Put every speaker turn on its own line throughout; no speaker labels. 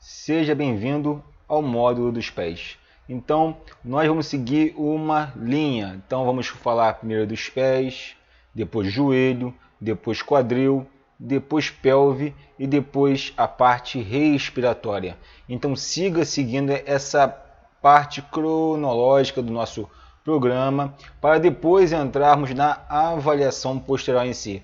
Seja bem-vindo ao módulo dos pés. Então, nós vamos seguir uma linha. Então, vamos falar primeiro dos pés, depois joelho, depois quadril, depois pelve e depois a parte respiratória. Então, siga seguindo essa parte cronológica do nosso programa para depois entrarmos na avaliação postural em si.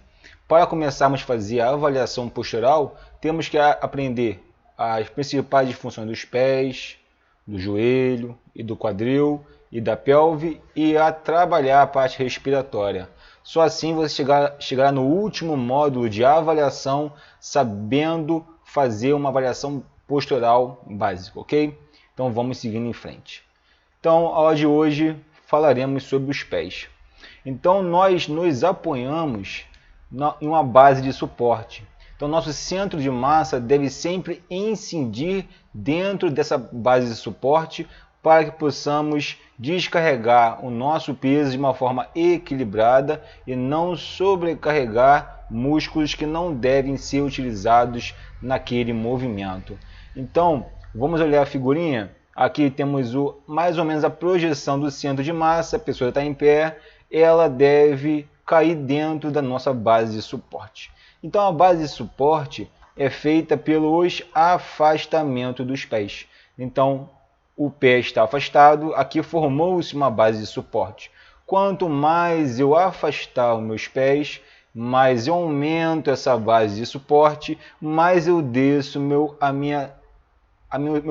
Para começarmos a fazer a avaliação postural, temos que aprender as principais disfunções dos pés, do joelho e do quadril e da pelve e a trabalhar a parte respiratória. Só assim você chegará no último módulo de avaliação sabendo fazer uma avaliação postural básica, ok? Então vamos seguindo em frente. Então, a aula de hoje falaremos sobre os pés. Então nós nos apoiamos em uma base de suporte. Então, nosso centro de massa deve sempre incidir dentro dessa base de suporte para que possamos descarregar o nosso peso de uma forma equilibrada e não sobrecarregar músculos que não devem ser utilizados naquele movimento. Então, vamos olhar a figurinha. Aqui temos mais ou menos a projeção do centro de massa. A pessoa está em pé, ela deve cair dentro da nossa base de suporte. Então, a base de suporte é feita pelos afastamentos dos pés. Então, o pé está afastado, aqui formou-se uma base de suporte. Quanto mais eu afastar os meus pés, mais eu aumento essa base de suporte, mais eu desço meu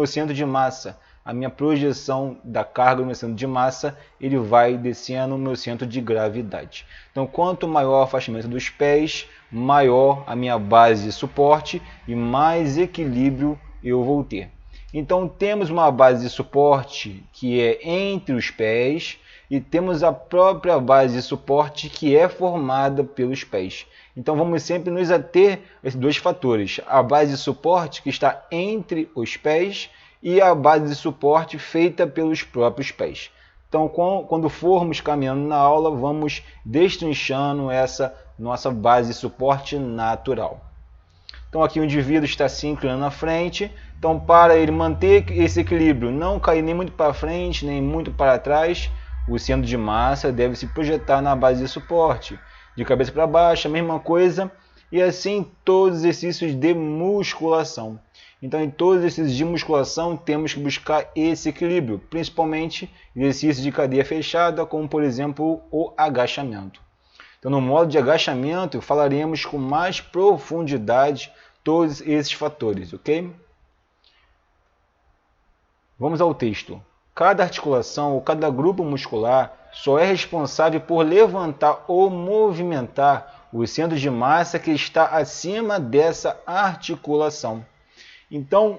centro de massa. A minha projeção da carga no meu centro de massa, ele vai descendo no meu centro de gravidade. Então, quanto maior o afastamento dos pés, maior a minha base de suporte e mais equilíbrio eu vou ter. Então, temos uma base de suporte que é entre os pés e temos a própria base de suporte que é formada pelos pés. Então, vamos sempre nos ater a esses dois fatores. A base de suporte que está entre os pés e a base de suporte feita pelos próprios pés. Então, quando formos caminhando na aula, vamos destrinchando essa nossa base de suporte natural. Então, aqui o indivíduo está se inclinando na frente. Então, para ele manter esse equilíbrio, não cair nem muito para frente, nem muito para trás, o centro de massa deve se projetar na base de suporte. De cabeça para baixo, a mesma coisa. E assim, todos os exercícios de musculação. Então, em todos esses exercícios de musculação, temos que buscar esse equilíbrio, principalmente exercícios de cadeia fechada, como, por exemplo, o agachamento. Então, no modo de agachamento, falaremos com mais profundidade todos esses fatores, ok? Vamos ao texto. Cada articulação ou cada grupo muscular só é responsável por levantar ou movimentar o centro de massa que está acima dessa articulação. Então,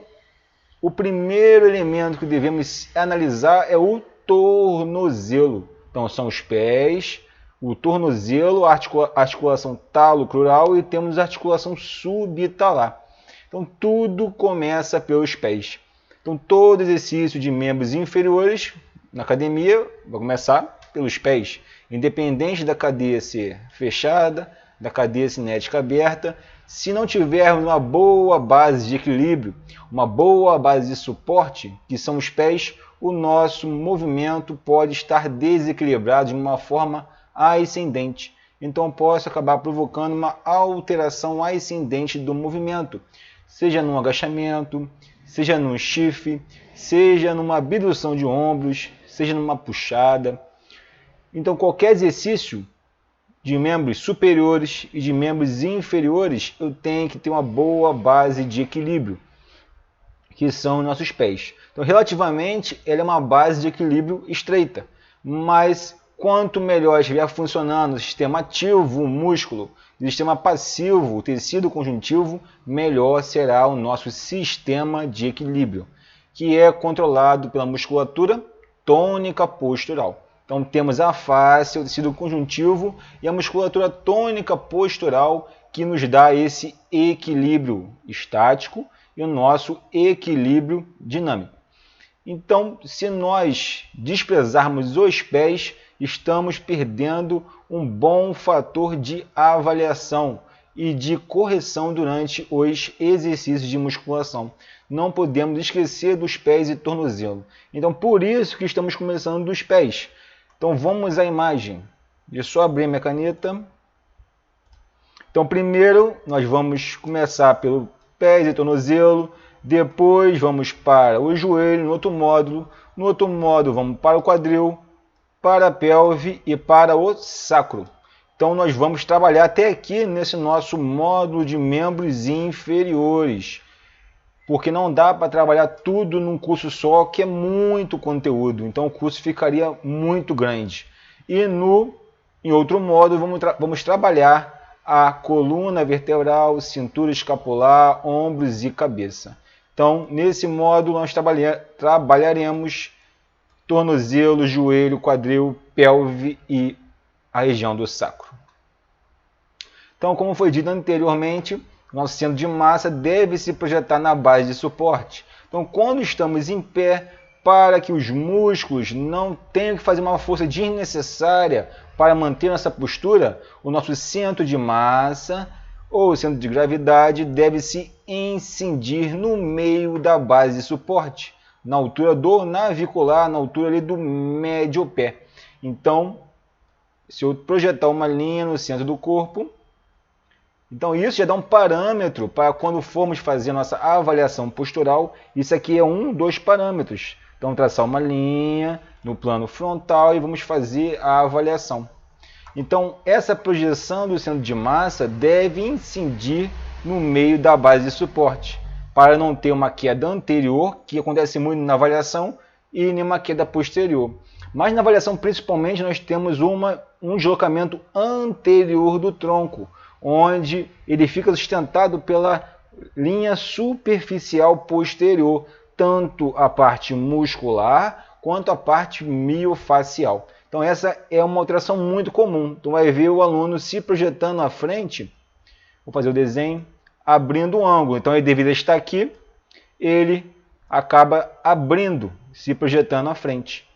o primeiro elemento que devemos analisar é o tornozelo. Então, são os pés, o tornozelo, a articulação talo-crural e temos a articulação subtalar. Então, tudo começa pelos pés. Então, todo exercício de membros inferiores na academia vai começar pelos pés. Independente da cadeia ser fechada, da cadeia cinética aberta, se não tivermos uma boa base de equilíbrio, uma boa base de suporte, que são os pés, o nosso movimento pode estar desequilibrado de uma forma ascendente. Então, posso acabar provocando uma alteração ascendente do movimento, seja num agachamento, seja num stiff, seja numa abdução de ombros, seja numa puxada. Então, qualquer exercício de membros superiores e de membros inferiores, eu tenho que ter uma boa base de equilíbrio, que são os nossos pés. Então, relativamente, ela é uma base de equilíbrio estreita, mas quanto melhor estiver funcionando o sistema ativo, o músculo, o sistema passivo, o tecido conjuntivo, melhor será o nosso sistema de equilíbrio, que é controlado pela musculatura tônica postural. Então, temos a face, o tecido conjuntivo e a musculatura tônica postural que nos dá esse equilíbrio estático e o nosso equilíbrio dinâmico. Então, se nós desprezarmos os pés, estamos perdendo um bom fator de avaliação, e de correção durante os exercícios de musculação. Não podemos esquecer dos pés e tornozelo. Então, por isso que estamos começando dos pés. Então, vamos à imagem. Deixa eu só abrir minha caneta. Então, primeiro, nós vamos começar pelo pés e tornozelo. Depois, vamos para o joelho, no outro módulo. No outro módulo, vamos para o quadril, para a pelve e para o sacro. Então, nós vamos trabalhar até aqui nesse nosso módulo de membros inferiores. Porque não dá para trabalhar tudo num curso só, que é muito conteúdo. Então, o curso ficaria muito grande. E em outro módulo, vamos trabalhar a coluna vertebral, cintura escapular, ombros e cabeça. Então, nesse módulo, nós trabalharemos tornozelo, joelho, quadril, pelve e a região do sacro. Então, como foi dito anteriormente, nosso centro de massa deve se projetar na base de suporte. Então, quando estamos em pé, para que os músculos não tenham que fazer uma força desnecessária para manter nossa postura, o nosso centro de massa ou centro de gravidade deve se incidir no meio da base de suporte, na altura do navicular, na altura ali do médio pé. Então, se eu projetar uma linha no centro do corpo, então isso já dá um parâmetro para quando formos fazer nossa avaliação postural. Isso aqui é um dos parâmetros. Então, traçar uma linha no plano frontal e vamos fazer a avaliação. Então, essa projeção do centro de massa deve incidir no meio da base de suporte, para não ter uma queda anterior, que acontece muito na avaliação, e nenhuma queda posterior. Mas na avaliação, principalmente, nós temos um deslocamento anterior do tronco, onde ele fica sustentado pela linha superficial posterior, tanto a parte muscular quanto a parte miofacial. Então essa é uma alteração muito comum. Então vai ver o aluno se projetando à frente, vou fazer o desenho, abrindo o ângulo. Então ele deveria estar aqui, ele acaba abrindo, se projetando à frente.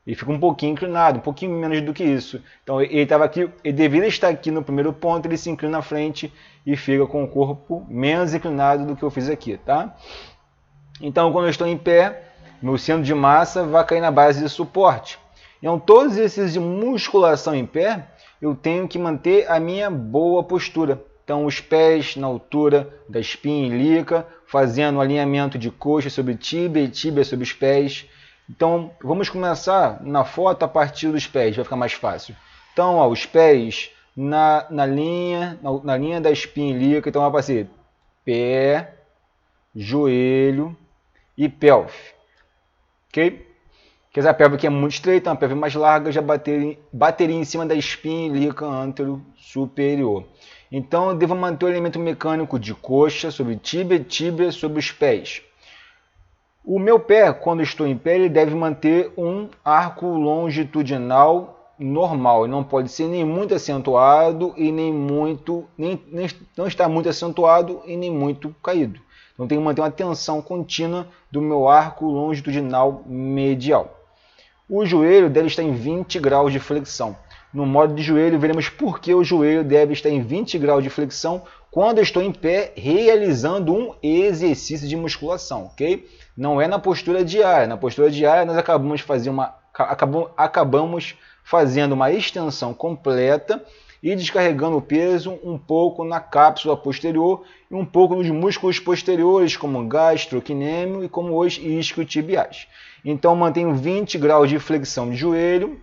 Ele fica um pouquinho inclinado, um pouquinho menos do que isso. Então ele estava aqui, ele deveria estar aqui no primeiro ponto, ele se inclina à frente e fica com o corpo menos inclinado do que eu fiz aqui, tá? Então quando eu estou em pé, meu centro de massa vai cair na base de suporte. Então todos os exercícios de musculação em pé, eu tenho que manter a minha boa postura. Então os pés na altura da espinha ilíaca, fazendo o alinhamento de coxa sobre tíbia e tíbia sobre os pés. Então, vamos começar na foto a partir dos pés, vai ficar mais fácil. Então, ó, os pés na linha da espinha ilíaca, então vai aparecer pé, joelho e pelve. Ok? Porque essa pelve aqui é muito estreita, uma pelve mais larga, já bateria em cima da espinha ilíaca antero superior. Então, eu devo manter o elemento mecânico de coxa sobre tíbia e tíbia sobre os pés. O meu pé, quando estou em pé, ele deve manter um arco longitudinal normal. Ele não pode ser nem muito acentuado e não está muito acentuado e nem muito caído. Então tenho que manter uma tensão contínua do meu arco longitudinal medial. O joelho deve estar em 20 graus de flexão. No modo de joelho, veremos por que o joelho deve estar em 20 graus de flexão quando eu estou em pé realizando um exercício de musculação, ok? Não é na postura diária. Na postura diária, nós acabamos fazendo uma extensão completa e descarregando o peso um pouco na cápsula posterior e um pouco nos músculos posteriores, como o gastrocnêmio e como os isquiotibiais. Então, mantenho 20 graus de flexão de joelho,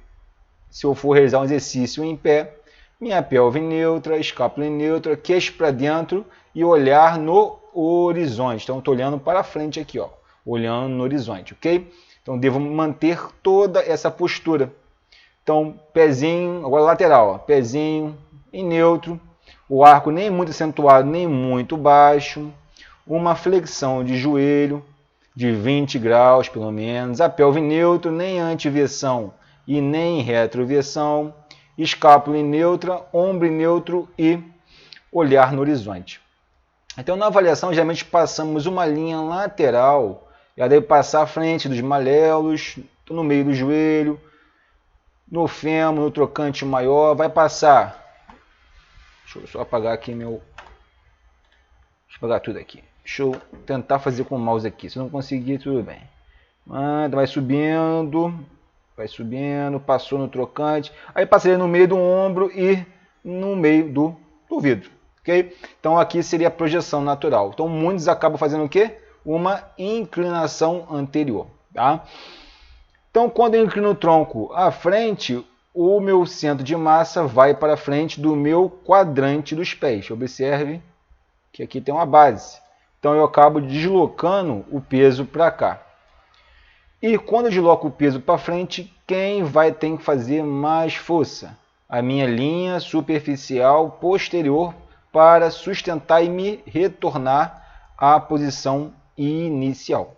se eu for realizar um exercício em pé, minha pelve neutra, escápula neutra, queixo para dentro e olhar no horizonte. Então, estou olhando para frente aqui, ó, olhando no horizonte, ok? Então, devo manter toda essa postura. Então, pezinho, agora lateral, ó, pezinho em neutro, o arco nem muito acentuado, nem muito baixo, uma flexão de joelho de 20 graus, pelo menos, a pelve neutro, nem antiversão e nem retroversão, escápula neutra, ombro neutro e olhar no horizonte. Então, na avaliação, geralmente passamos uma linha lateral, ela deve passar à frente dos maléolos, no meio do joelho, no fêmur, no trocante maior, vai passar Deixa eu só apagar aqui meu... Deixa eu apagar tudo aqui. Deixa eu tentar fazer com o mouse aqui. Se não conseguir, tudo bem. Manda, vai subindo, passou no trocante. Aí passei no meio do ombro e no meio do vidro. Okay? Então aqui seria a projeção natural. Então muitos acabam fazendo o quê? Uma inclinação anterior. Tá? Então quando eu inclino o tronco à frente, o meu centro de massa vai para frente do meu quadrante dos pés. Observe que aqui tem uma base. Então eu acabo deslocando o peso para cá. E quando eu desloco o peso para frente, quem vai ter que fazer mais força? A minha linha superficial posterior para sustentar e me retornar à posição inicial.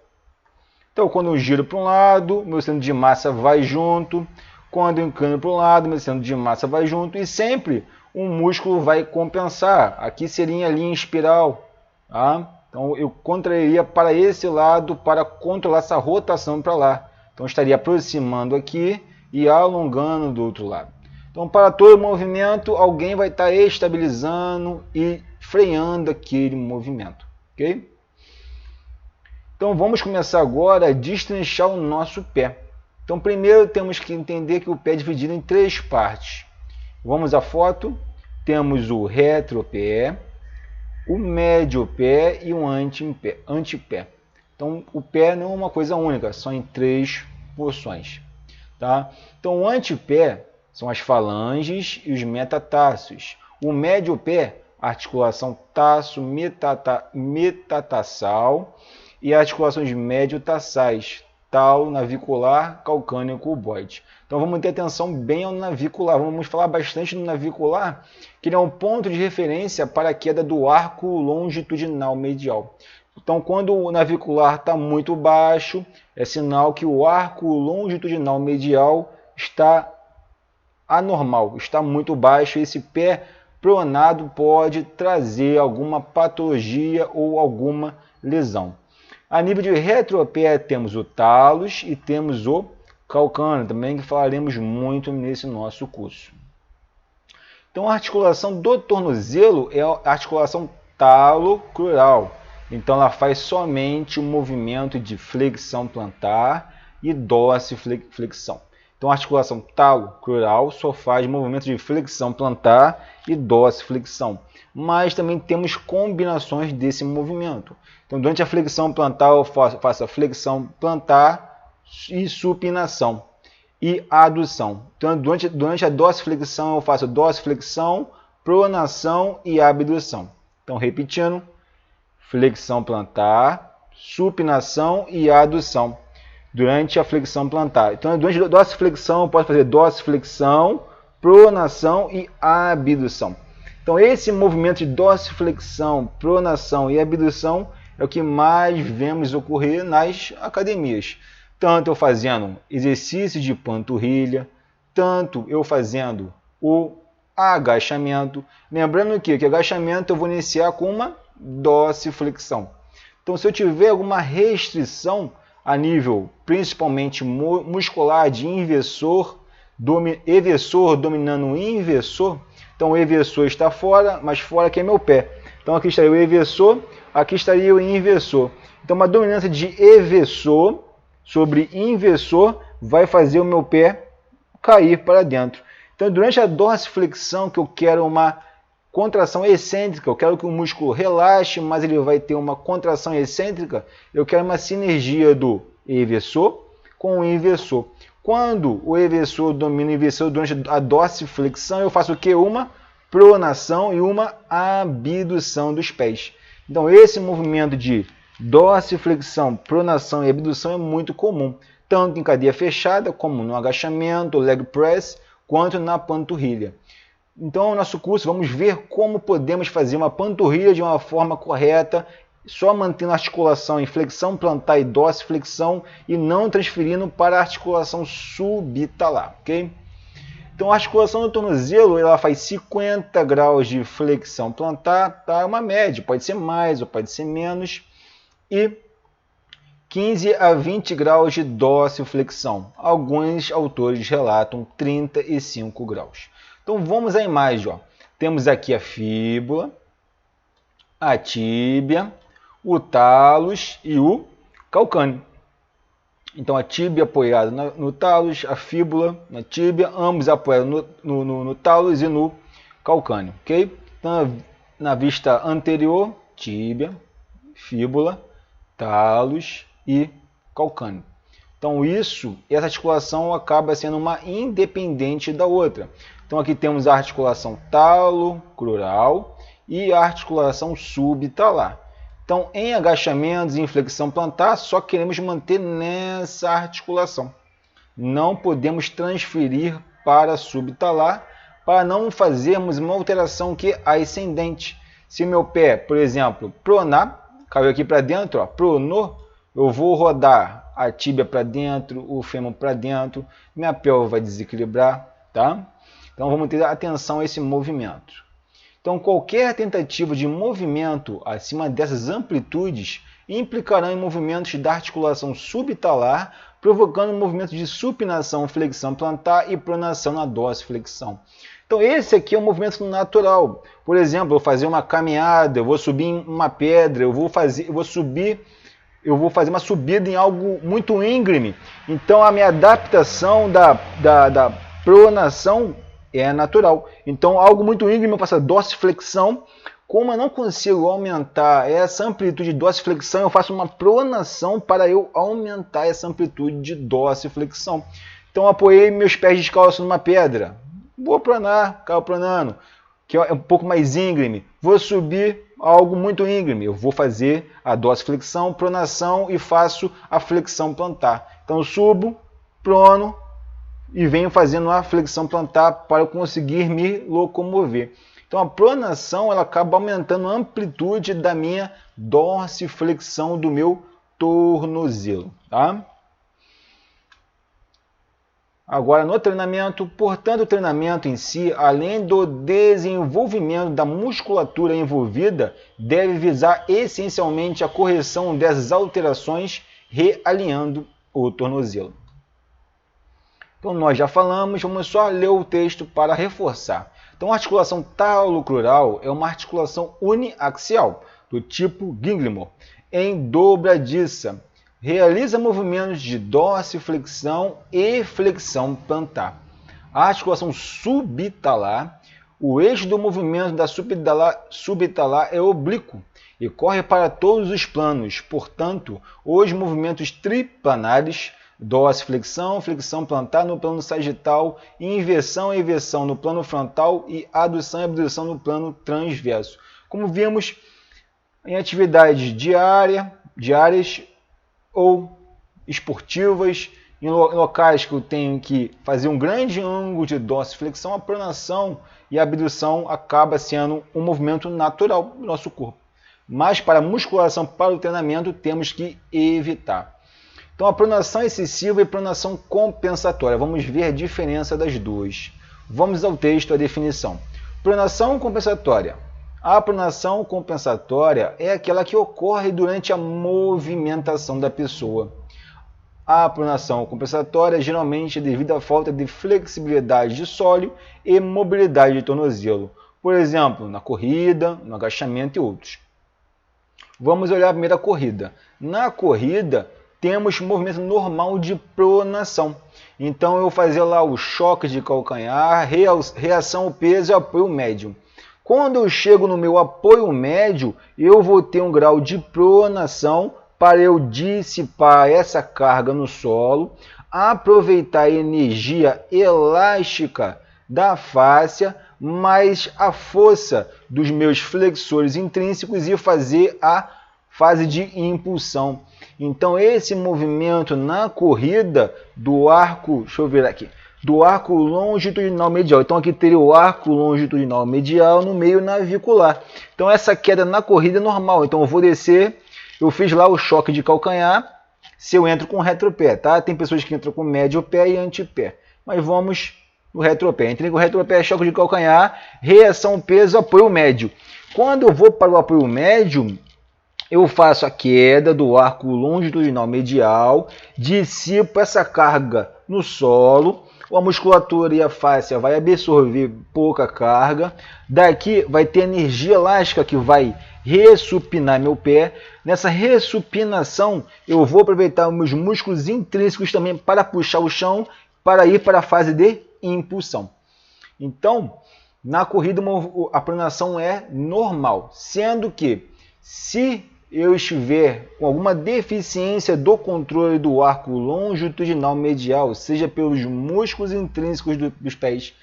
Então, quando eu giro para um lado, meu centro de massa vai junto. Quando eu inclino para um lado, meu centro de massa vai junto. E sempre um músculo vai compensar. Aqui seria a linha espiral. Tá? Então, eu contrairia para esse lado para controlar essa rotação para lá. Então, eu estaria aproximando aqui e alongando do outro lado. Então, para todo movimento, alguém vai estar estabilizando e freando aquele movimento. Ok? Então vamos começar agora a destrinchar o nosso pé. Então primeiro temos que entender que o pé é dividido em 3 partes. Vamos à foto. Temos o retropé, o médio pé e o antepé. Então o pé não é uma coisa única, são em 3 porções. Tá? Então o antepé são as falanges e os metatarsos. O médio pé, articulação tarsometatarsial, e articulações médio-tarsais, tal, navicular, calcâneo, cuboide. Então vamos ter atenção bem ao navicular. Vamos falar bastante do navicular, que ele é um ponto de referência para a queda do arco longitudinal medial. Então quando o navicular está muito baixo, é sinal que o arco longitudinal medial está anormal, está muito baixo. Esse pé pronado pode trazer alguma patologia ou alguma lesão. A nível de retropé temos o talos e temos o calcâneo, também que falaremos muito nesse nosso curso. Então a articulação do tornozelo é a articulação talocrural. Então ela faz somente o movimento de flexão plantar e dorsiflexão. Então a articulação talocrural só faz movimento de flexão plantar e dorsiflexão. Mas também temos combinações desse movimento. Então, durante a flexão plantar, eu faço a flexão plantar e supinação e adução. Então, durante a dorsiflexão, eu faço dorsiflexão, pronação e abdução. Então, repetindo, flexão plantar, supinação e adução durante a flexão plantar. Então, durante a dorsiflexão, eu posso fazer dorsiflexão, pronação e abdução. Então, esse movimento de dorsiflexão, pronação e abdução é o que mais vemos ocorrer nas academias. Tanto eu fazendo exercícios de panturrilha, tanto eu fazendo o agachamento. Lembrando que agachamento eu vou iniciar com uma dorsiflexão. Então, se eu tiver alguma restrição a nível principalmente muscular de eversor dominando o inversor, então o eversor está fora, mas fora aqui é meu pé. Então aqui estaria o eversor, aqui estaria o inversor. Então uma dominância de eversor sobre inversor vai fazer o meu pé cair para dentro. Então durante a dorsiflexão, que eu quero uma contração excêntrica, eu quero que o músculo relaxe, mas ele vai ter uma contração excêntrica, eu quero uma sinergia do eversor com o inversor. Quando o eversor domina o inversor durante a dorsiflexão, eu faço o quê? Uma pronação e uma abdução dos pés. Então, esse movimento de dorsiflexão, pronação e abdução é muito comum, tanto em cadeia fechada, como no agachamento, leg press, quanto na panturrilha. Então, no nosso curso, vamos ver como podemos fazer uma panturrilha de uma forma correta, só mantendo a articulação em flexão plantar e dorsiflexão e não transferindo para a articulação subtalar, ok? Então a articulação do tornozelo ela faz 50 graus de flexão plantar, tá? É uma média, pode ser mais ou pode ser menos, e 15 a 20 graus de dorsiflexão. Alguns autores relatam 35 graus. Então vamos à imagem, ó. temos aqui a fíbula, a tíbia, o talos e o calcâneo. Então a tíbia apoiada no talos, a fíbula na tíbia, ambos apoiados no talos e no calcâneo, ok? Então, na vista anterior, tíbia, fíbula, talos e calcâneo. Então essa articulação acaba sendo uma independente da outra. Então aqui temos a articulação talo-crural e a articulação subtalar. Então em agachamentos e em flexão plantar só queremos manter nessa articulação. Não podemos transferir para a subtalar para não fazermos uma alteração que é ascendente. Se meu pé, por exemplo, pronar, caiu aqui para dentro, ó, pronou, eu vou rodar a tíbia para dentro, o fêmur para dentro, minha pelve vai desequilibrar, tá? Então vamos ter atenção a esse movimento. Então qualquer tentativa de movimento acima dessas amplitudes implicará em movimentos da articulação subtalar, provocando movimentos de supinação, flexão plantar e pronação na dorsiflexão. Então esse aqui é um movimento natural. Por exemplo, eu vou fazer uma caminhada, eu vou subir em uma pedra, eu vou fazer uma subida em algo muito íngreme. Então a minha adaptação da pronação é natural. Então algo muito íngreme eu faço a dorsiflexão. Como eu não consigo aumentar essa amplitude de dorsiflexão, eu faço uma pronação para eu aumentar essa amplitude de dorsiflexão. Então apoiei meus pés descalços numa pedra. Vou pronar, caio pronando, que é um pouco mais íngreme. Vou subir algo muito íngreme. Eu vou fazer a dorsiflexão, pronação e faço a flexão plantar. Então eu subo, prono e venho fazendo a flexão plantar para eu conseguir me locomover. Então a pronação ela acaba aumentando a amplitude da minha dorsiflexão do meu tornozelo, tá? Agora, no treinamento, portanto, o treinamento em si, além do desenvolvimento da musculatura envolvida, deve visar essencialmente a correção dessas alterações, realinhando o tornozelo. Então, nós já falamos, vamos só ler o texto para reforçar. Então, a articulação talo-crural é uma articulação uniaxial, do tipo Guillemot, em dobradiça. Realiza movimentos de dorsiflexão e flexão plantar. A articulação subtalar, o eixo do movimento da subtalar é oblíquo e corre para todos os planos. Portanto, os movimentos triplanares, dorsiflexão, flexão plantar no plano sagital, inversão e eversão no plano frontal e adução e abdução no plano transverso. Como vimos em atividades diárias ou esportivas, em locais que eu tenho que fazer um grande ângulo de dorsiflexão, a pronação e a abdução acaba sendo um movimento natural do nosso corpo. Mas para a musculação, para o treinamento, temos que evitar. Então a pronação excessiva e pronação compensatória. Vamos ver a diferença das duas. Vamos ao texto, a definição. Pronação compensatória. A pronação compensatória é aquela que ocorre durante a movimentação da pessoa. A pronação compensatória geralmente é devido à falta de flexibilidade de sólio e mobilidade de tornozelo. Por exemplo, na corrida, no agachamento e outros. Vamos olhar primeiro a corrida. Na corrida, temos movimento normal de pronação. Então, eu vou fazer lá o choque de calcanhar, reação ao peso e apoio médio. Quando eu chego no meu apoio médio, eu vou ter um grau de pronação para eu dissipar essa carga no solo, aproveitar a energia elástica da fáscia, mais a força dos meus flexores intrínsecos e fazer a fase de impulsão. Então esse movimento na corrida do arco, deixa eu ver aqui, do arco longitudinal medial. Então aqui teria o arco longitudinal medial no meio navicular. Então essa queda na corrida é normal. Então eu vou descer, eu fiz lá o choque de calcanhar, se eu entro com retropé, tá? Tem pessoas que entram com médio pé e antepé. Mas vamos no retropé. Entrei com retropé, choque de calcanhar, reação peso, apoio médio. Quando eu vou para o apoio médio, eu faço a queda do arco longitudinal medial, dissipo essa carga no solo, a musculatura e a fáscia vai absorver pouca carga. Daqui vai ter energia elástica que vai ressupinar meu pé. Nessa ressupinação, eu vou aproveitar os meus músculos intrínsecos também para puxar o chão, para ir para a fase de impulsão. Então, na corrida, a pronação é normal, sendo que se eu estiver com alguma deficiência do controle do arco longitudinal medial, seja pelos músculos intrínsecos dos pés,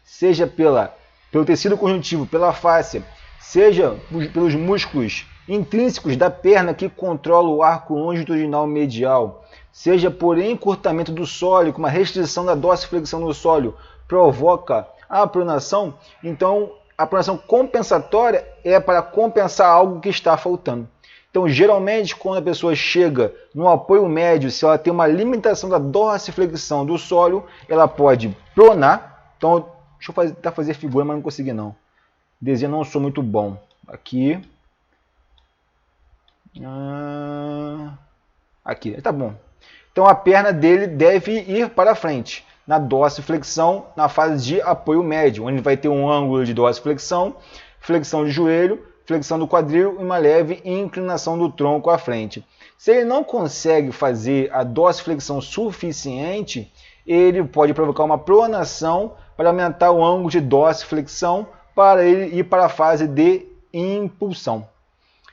seja pelo tecido conjuntivo, pela fáscia, seja pelos músculos intrínsecos da perna que controla o arco longitudinal medial, seja por encurtamento do sólio, com uma restrição da dorsiflexão no sólio, provoca a pronação. Então, a pronação compensatória é para compensar algo que está faltando. Então, geralmente, quando a pessoa chega no apoio médio, se ela tem uma limitação da dorsiflexão do sólio, ela pode pronar. Então, deixa eu tentar fazer figura, mas não consegui não. Desenho não sou muito bom. Aqui. Aqui, tá bom. Então, a perna dele deve ir para frente, na dorsiflexão, na fase de apoio médio, onde vai ter um ângulo de dorsiflexão, flexão de joelho, flexão do quadril e uma leve inclinação do tronco à frente. Se ele não consegue fazer a dorsiflexão suficiente, ele pode provocar uma pronação para aumentar o ângulo de dorsiflexão para ele ir para a fase de impulsão.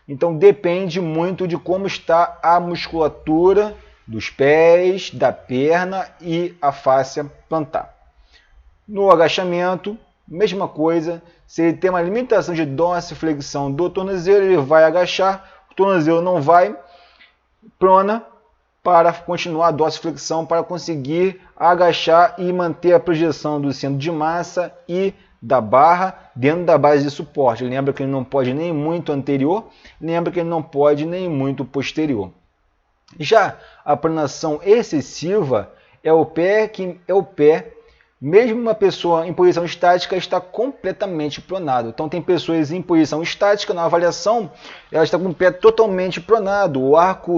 Então depende muito de como está a musculatura dos pés, da perna e a fáscia plantar. No agachamento, mesma coisa. Se ele tem uma limitação de dorsiflexão do tornozelo, ele vai agachar, o tornozelo não vai, prona para continuar a dorsiflexão, para conseguir agachar e manter a projeção do centro de massa e da barra dentro da base de suporte. Lembra que ele não pode nem muito anterior, lembra que ele não pode nem muito posterior. Já a pronação excessiva é o pé, mesmo uma pessoa em posição estática está completamente pronado. Então tem pessoas em posição estática, na avaliação, ela está com o pé totalmente pronado, o arco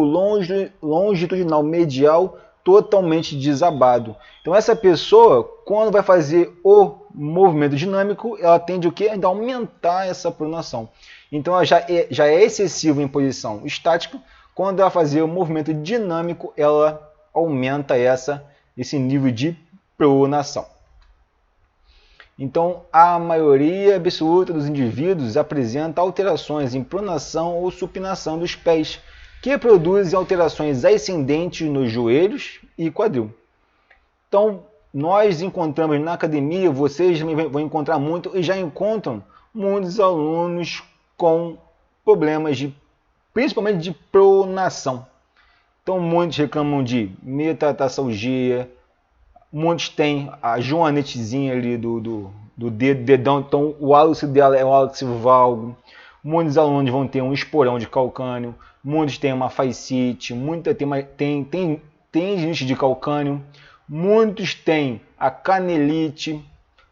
longitudinal medial totalmente desabado. Então essa pessoa, quando vai fazer o movimento dinâmico, ela tende o quê? A aumentar essa pronação. Então ela já é excessiva em posição estática. Quando ela fazer o movimento dinâmico, ela aumenta esse nível de pronação. Então, a maioria absoluta dos indivíduos apresenta alterações em pronação ou supinação dos pés, que produzem alterações ascendentes nos joelhos e quadril. Então, nós encontramos na academia, vocês também vão encontrar muito, e já encontram muitos alunos com problemas principalmente de pronação. Então, muitos reclamam de metatarsalgia, muitos têm a joanetezinha ali do dedão, então o hálux dela é um hálux valgo. Muitos alunos vão ter um esporão de calcânio, muitos têm uma fascite, muitos têm tendinite de calcânio, muitos têm a canelite.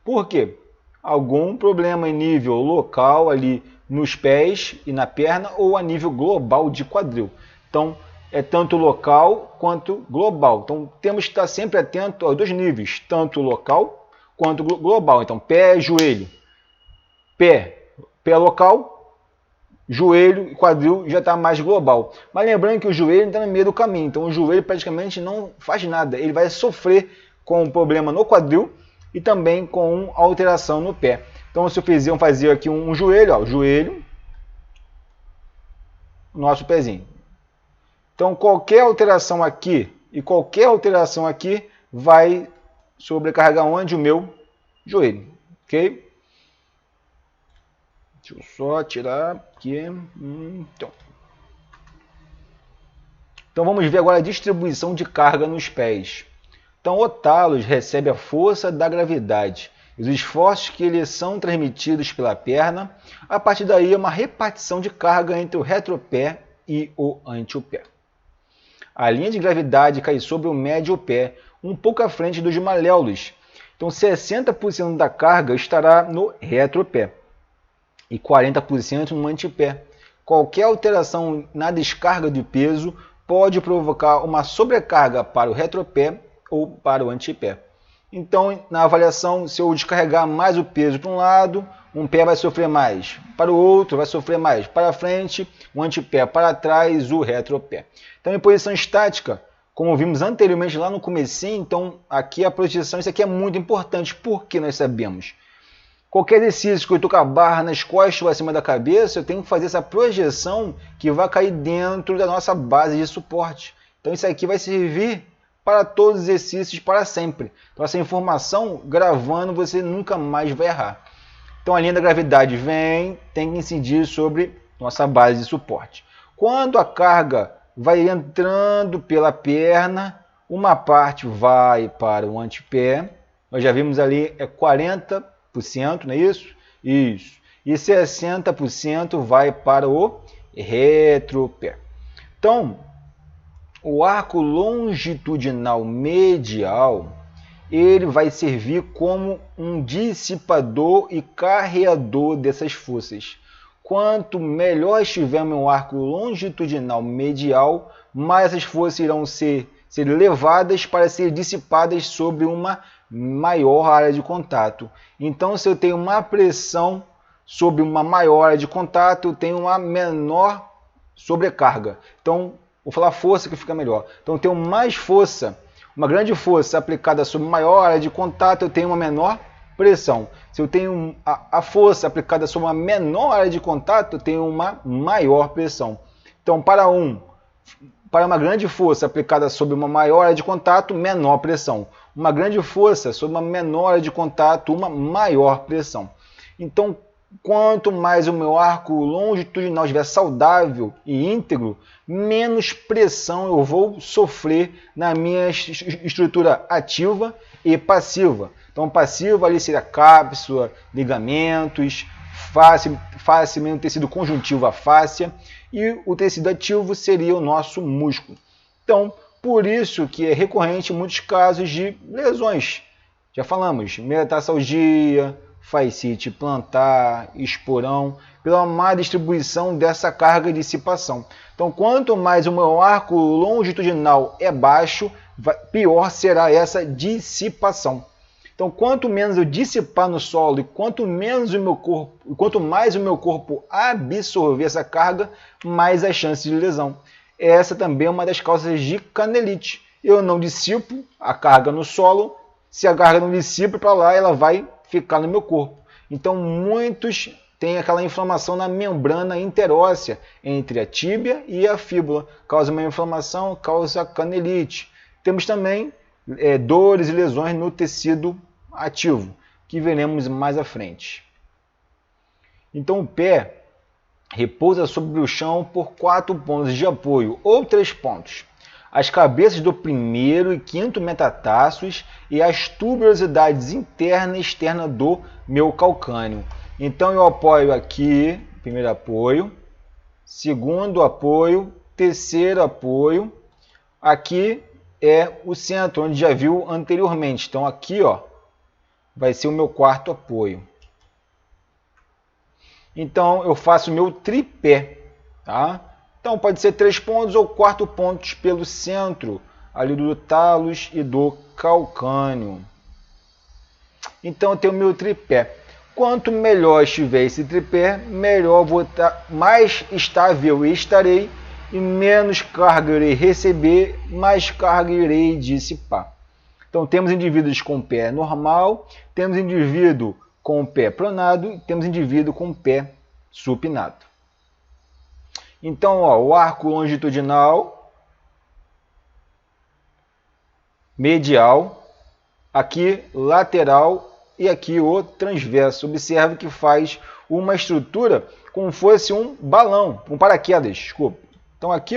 Por quê? Algum problema em nível local ali nos pés e na perna ou a nível global de quadril. Então, é tanto local quanto global. Então, temos que estar sempre atento aos dois níveis, tanto local quanto global. Então, pé, joelho. Pé local, joelho e quadril já está mais global. Mas lembrando que o joelho está no meio do caminho. Então, o joelho praticamente não faz nada. Ele vai sofrer com um problema no quadril e também com alteração no pé. Então, se eu fazer aqui um joelho, ó, joelho, nosso pezinho. Então, qualquer alteração aqui e qualquer alteração aqui vai sobrecarregar onde? O meu joelho, ok? Deixa eu só tirar aqui. Então, vamos ver agora a distribuição de carga nos pés. Então, o talos recebe a força da gravidade. Os esforços que eles são transmitidos pela perna, a partir daí é uma repartição de carga entre o retropé e o anteopé. A linha de gravidade cai sobre o médio pé, um pouco à frente dos maléolos. Então 60% da carga estará no retropé e 40% no antepé. Qualquer alteração na descarga de peso pode provocar uma sobrecarga para o retropé ou para o antepé. Então, na avaliação, se eu descarregar mais o peso para um lado, um pé vai sofrer mais, para o outro vai sofrer mais, para frente, o antepé, para trás, o retropé. Então, em posição estática, como vimos anteriormente lá no comecinho, então aqui a projeção, isso aqui é muito importante, porque nós sabemos. Qualquer exercício que eu estou com a barra nas costas ou acima da cabeça, eu tenho que fazer essa projeção que vai cair dentro da nossa base de suporte. Então isso aqui vai servir para todos os exercícios para sempre. Então essa informação, gravando, você nunca mais vai errar. Então a linha da gravidade vem, tem que incidir sobre nossa base de suporte. Quando a carga vai entrando pela perna, uma parte vai para o antepé, nós já vimos ali, é 40%, não é isso? Isso. E 60% vai para o retropé. Então, o arco longitudinal medial, ele vai servir como um dissipador e carreador dessas forças. Quanto melhor estiver meu arco longitudinal medial, mais essas forças irão ser levadas para ser dissipadas sobre uma maior área de contato. Então, se eu tenho uma pressão sobre uma maior área de contato, eu tenho uma menor sobrecarga. Então, vou falar força que fica melhor. Então, eu tenho mais força, uma grande força aplicada sobre maior área de contato, eu tenho uma menor pressão. Se eu tenho a força aplicada sobre uma menor área de contato, eu tenho uma maior pressão. Então, para uma grande força aplicada sobre uma maior área de contato, menor pressão. Uma grande força sobre uma menor área de contato, uma maior pressão. Então, quanto mais o meu arco longitudinal estiver saudável e íntegro, menos pressão eu vou sofrer na minha estrutura ativa e passiva. Então, passiva ali seria cápsula, ligamentos, face mesmo tecido conjuntivo, a fáscia, e o tecido ativo seria o nosso músculo. Então, por isso que é recorrente em muitos casos de lesões. Já falamos, metatarsalgia, fascite plantar, esporão, pela má distribuição dessa carga e dissipação. Então, quanto mais o meu arco longitudinal é baixo, pior será essa dissipação. Então, quanto menos eu dissipar no solo e quanto mais o meu corpo absorver essa carga, mais a chance de lesão. Essa também é uma das causas de canelite. Eu não dissipo a carga no solo, se a carga não dissipa para lá, ela vai ficar no meu corpo. Então, muitos têm aquela inflamação na membrana interóssea entre a tíbia e a fíbula. Causa uma inflamação, causa canelite. Temos também dores e lesões no tecido ativo, que veremos mais à frente. Então, o pé repousa sobre o chão por 4 pontos de apoio, ou 3 pontos. As cabeças do primeiro e quinto metatarsos e as tuberosidades interna e externa do meu calcâneo. Então, eu apoio aqui, primeiro apoio, segundo apoio, terceiro apoio. Aqui é o centro, onde já viu anteriormente. Então, aqui vai ser o meu quarto apoio. Então, eu faço o meu tripé, tá? Então, pode ser 3 pontos ou 4 pontos pelo centro, ali do talos e do calcâneo. Então, eu tenho o meu tripé. Quanto melhor estiver esse tripé, melhor vou estar, mais estável estarei e menos carga irei receber, mais carga irei dissipar. Então, temos indivíduos com pé normal, temos indivíduo com o pé pronado e temos indivíduo com o pé supinado. Então, o arco longitudinal, medial, aqui lateral e aqui o transverso. Observe que faz uma estrutura como se fosse um balão, um paraquedas, desculpa. Então aqui,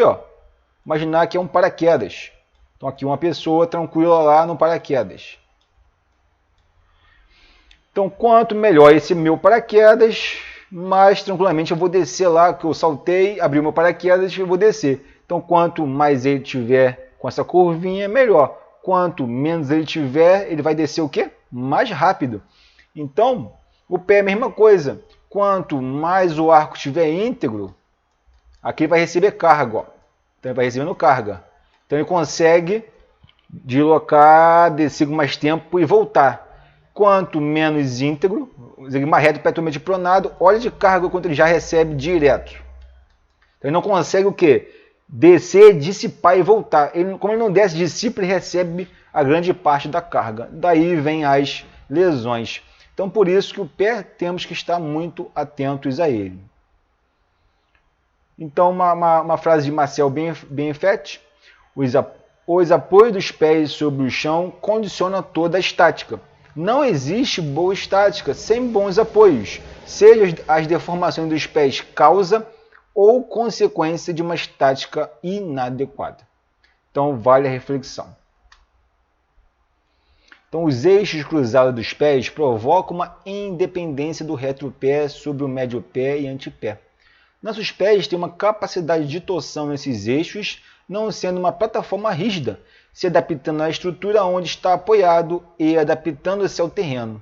imaginar que é um paraquedas. Então aqui uma pessoa tranquila lá no paraquedas. Então, quanto melhor esse meu paraquedas, mais tranquilamente eu vou descer lá, que eu saltei, abri o meu paraquedas e eu vou descer. Então, quanto mais ele tiver com essa curvinha, melhor. Quanto menos ele tiver, ele vai descer o quê? Mais rápido. Então, o pé é a mesma coisa. Quanto mais o arco estiver íntegro, aqui ele vai receber carga. Então, ele vai recebendo carga. Então, ele consegue deslocar, descer mais tempo e voltar. Quanto menos íntegro, mais reto, perpetuamente pronado, olha de carga quanto ele já recebe direto. Então ele não consegue o quê? Descer, dissipar e voltar. Como ele não desce, dissipa e recebe a grande parte da carga. Daí vem as lesões. Então por isso que o pé temos que estar muito atentos a ele. Então uma frase de Marcel Benfet: os apoios dos pés sobre o chão condicionam toda a estática. Não existe boa estática sem bons apoios, seja as deformações dos pés causa ou consequência de uma estática inadequada. Então vale a reflexão. Então os eixos cruzados dos pés provocam uma independência do retropé sobre o médio pé e antepé. Nossos pés têm uma capacidade de torção nesses eixos, não sendo uma plataforma rígida, se adaptando à estrutura onde está apoiado e adaptando-se ao terreno.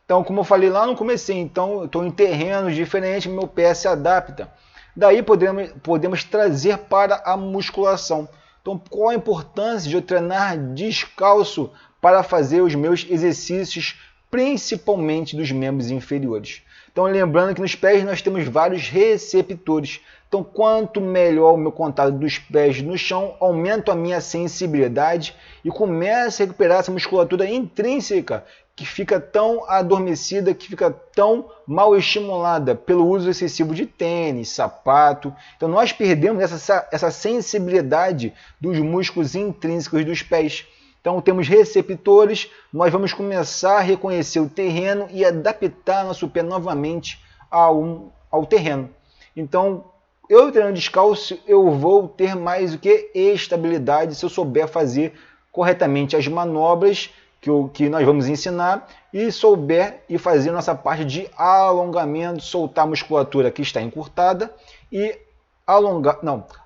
Então, como eu falei lá no começo, então eu estou em terrenos diferentes, meu pé se adapta. Daí podemos trazer para a musculação. Então, qual a importância de eu treinar descalço para fazer os meus exercícios, principalmente dos membros inferiores? Então, lembrando que nos pés nós temos vários receptores. Então, quanto melhor o meu contato dos pés no chão, aumento a minha sensibilidade e começo a recuperar essa musculatura intrínseca que fica tão adormecida, que fica tão mal estimulada pelo uso excessivo de tênis, sapato. Então, nós perdemos essa sensibilidade dos músculos intrínsecos dos pés. Então, temos receptores, nós vamos começar a reconhecer o terreno e adaptar nosso pé novamente ao terreno. Então, eu treinando descalço, eu vou ter mais do que estabilidade se eu souber fazer corretamente as manobras que nós vamos ensinar e souber e fazer nossa parte de alongamento, soltar a musculatura que está encurtada e alongar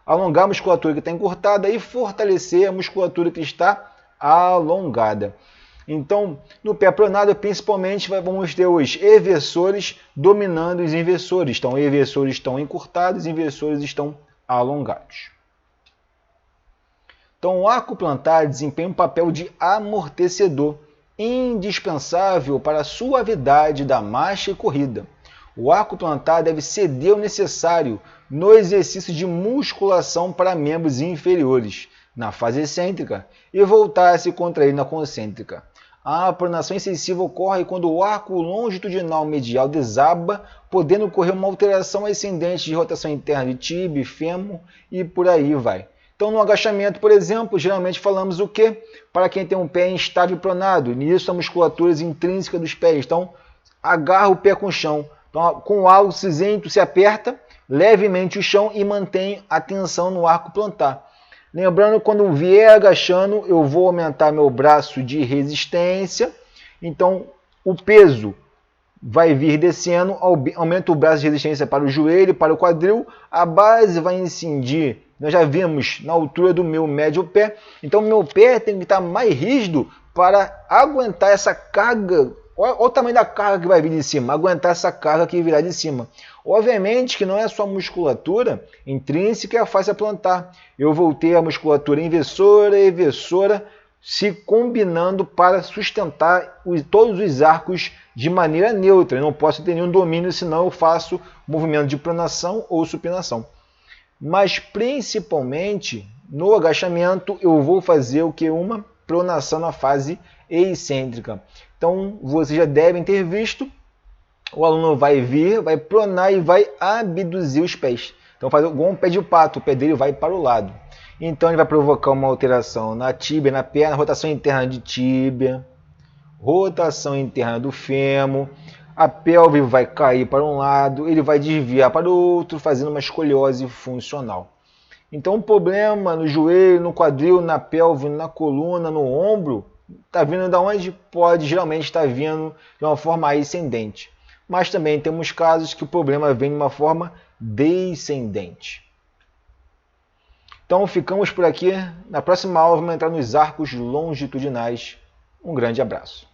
a musculatura que está encurtada e fortalecer a musculatura que está alongada. Então, no pé pronado, principalmente, vamos ter os eversores dominando os inversores. Então, eversores estão encurtados, inversores estão alongados. Então, o arco plantar desempenha um papel de amortecedor, indispensável para a suavidade da marcha e corrida. O arco plantar deve ceder o necessário no exercício de musculação para membros inferiores, na fase excêntrica, e voltar a se contrair na concêntrica. A pronação excessiva ocorre quando o arco longitudinal medial desaba, podendo ocorrer uma alteração ascendente de rotação interna de tíbia e fêmur e por aí vai. Então, no agachamento, por exemplo, geralmente falamos o quê? Para quem tem um pé instável e pronado, nisso a musculatura intrínseca dos pés. Então, agarra o pé com o chão. Então, com o halo cinzento, se aperta levemente o chão e mantém a tensão no arco plantar. Lembrando, quando vier agachando, eu vou aumentar meu braço de resistência. Então, o peso vai vir descendo, aumenta o braço de resistência para o joelho, para o quadril. A base vai incidir, nós já vimos, na altura do meu médio pé. Então, meu pé tem que estar mais rígido para aguentar essa carga. Olha o tamanho da carga que vai vir de cima, aguentar essa carga que virá de cima. Obviamente que não é só a musculatura intrínseca e a face plantar. Eu vou ter a musculatura inversora e eversora se combinando para sustentar todos os arcos de maneira neutra. Eu não posso ter nenhum domínio, senão eu faço movimento de pronação ou supinação. Mas principalmente no agachamento eu vou fazer o que? Uma pronação na fase excêntrica. Então, vocês já devem ter visto, o aluno vai vir, vai pronar e vai abduzir os pés. Então, faz igual um pé de pato, o pé dele vai para o lado. Então, ele vai provocar uma alteração na tíbia, na perna, rotação interna de tíbia, rotação interna do fêmur, a pelve vai cair para um lado, ele vai desviar para o outro, fazendo uma escoliose funcional. Então, o problema no joelho, no quadril, na pelve, na coluna, no ombro, está vindo de onde? Pode geralmente estar vindo de uma forma ascendente. Mas também temos casos que o problema vem de uma forma descendente. Então ficamos por aqui. Na próxima aula vamos entrar nos arcos longitudinais. Um grande abraço.